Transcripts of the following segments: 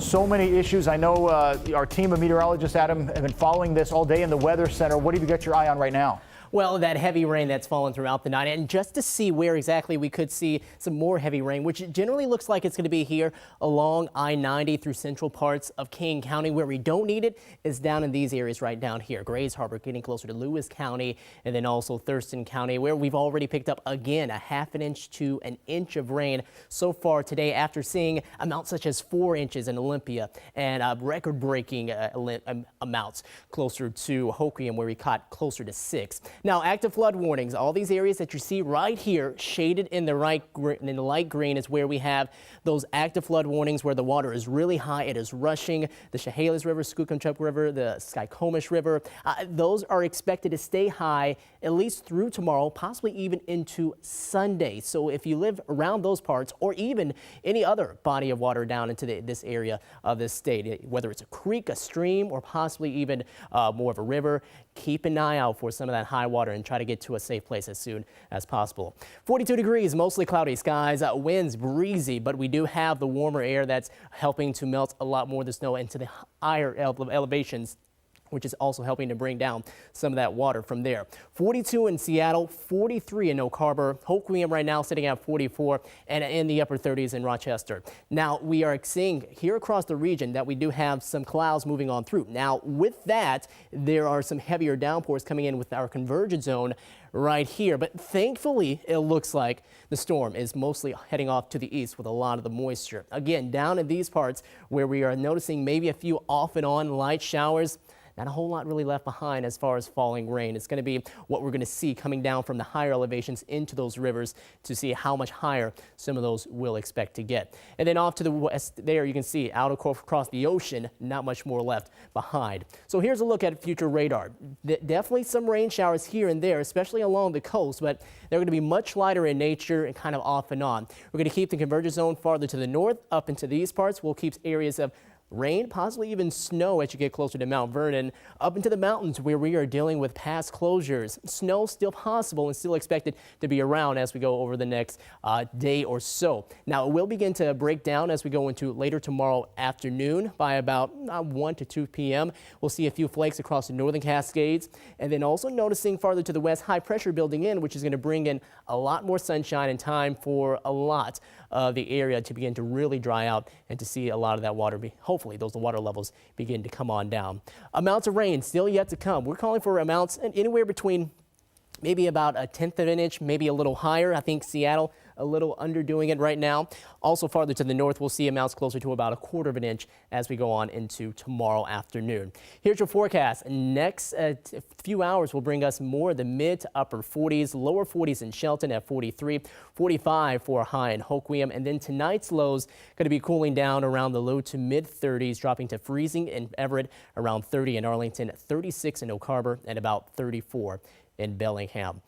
So many issues. I know our team of meteorologists, Adam, have been following this all day in the Weather Center. What have you got your eye on right now? Well, that heavy rain that's fallen throughout the night, and just to see where exactly we could see some more heavy rain, which generally looks like it's going to be here along I-90 through central parts of King County. Where we don't need it is down in these areas right down here. Grays Harbor, getting closer to Lewis County, and then also Thurston County, where we've already picked up again a ½ inch to an inch of rain so far today, after seeing amounts such as 4 inches in Olympia and record-breaking amounts closer to Hoquiam, where we caught closer to 6. Now, active flood warnings, all these areas that you see right here shaded in the light green is where we have those active flood warnings, where the water is really high. It is rushing the Chehalis River, Skookumchuck River, the Skykomish River. Those are expected to stay high at least through tomorrow, possibly even into Sunday. So if you live around those parts, or even any other body of water down into this area of this state, whether it's a creek, a stream, or possibly even more of a river, keep an eye out for some of that high water and try to get to a safe place as soon as possible. 42 degrees, mostly cloudy skies, winds breezy, but we do have the warmer air that's helping to melt a lot more of the snow into the higher elevations, which is also helping to bring down some of that water from there. 42 in Seattle, 43 in Oak Harbor, Hoquiam right now sitting at 44, and in the upper 30s in Rochester. Now, we are seeing here across the region that we do have some clouds moving on through. Now, with that, there are some heavier downpours coming in with our convergence zone right here, but thankfully it looks like the storm is mostly heading off to the east with a lot of the moisture. Again, down in these parts where we are noticing maybe a few off and on light showers, not a whole lot really left behind as far as falling rain. It's going to be what we're going to see coming down from the higher elevations into those rivers to see how much higher some of those will expect to get. And then off to the west there, you can see out across the ocean, not much more left behind. So here's a look at future radar. Definitely some rain showers here and there, especially along the coast, but they're going to be much lighter in nature and kind of off and on. We're going to keep the convergence zone farther to the north up into these parts. We'll keep areas of rain, possibly even snow as you get closer to Mount Vernon, up into the mountains where we are dealing with past closures. Snow still possible and still expected to be around as we go over the next day or so. Now, it will begin to break down as we go into later tomorrow afternoon by about 1 to 2 p.m. We'll see a few flakes across the northern Cascades, and then also noticing farther to the west, high pressure building in, which is going to bring in a lot more sunshine and time for a lot of the area to begin to really dry out and to see a lot of that water hopefully those water levels begin to come on down. Amounts of rain still yet to come. We're calling for amounts anywhere between maybe about 1/10 of an inch, maybe a little higher. I think Seattle a little underdoing it right now. Also farther to the north, we'll see amounts closer to about 1/4 of an inch as we go on into tomorrow afternoon. Here's your forecast. Next few hours will bring us more of the mid to upper 40s, lower 40s in Shelton at 43, 45 for a high in Hoquiam, and then tonight's lows going to be cooling down around the low to mid 30s, dropping to freezing in Everett, around 30 in Arlington, 36 in Oak Harbor, and about 34 in Bellingham.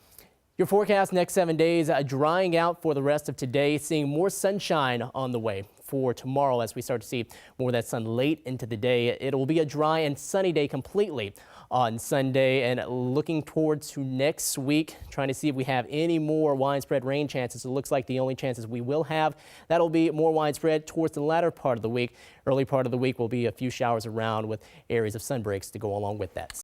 Your forecast next 7 days, drying out for the rest of today, seeing more sunshine on the way for tomorrow as we start to see more of that sun late into the day. It will be a dry and sunny day completely on Sunday, and looking towards to next week, trying to see if we have any more widespread rain chances. It looks like the only chances we will have, that'll be more widespread towards the latter part of the week. Early part of the week will be a few showers around with areas of sun breaks to go along with that.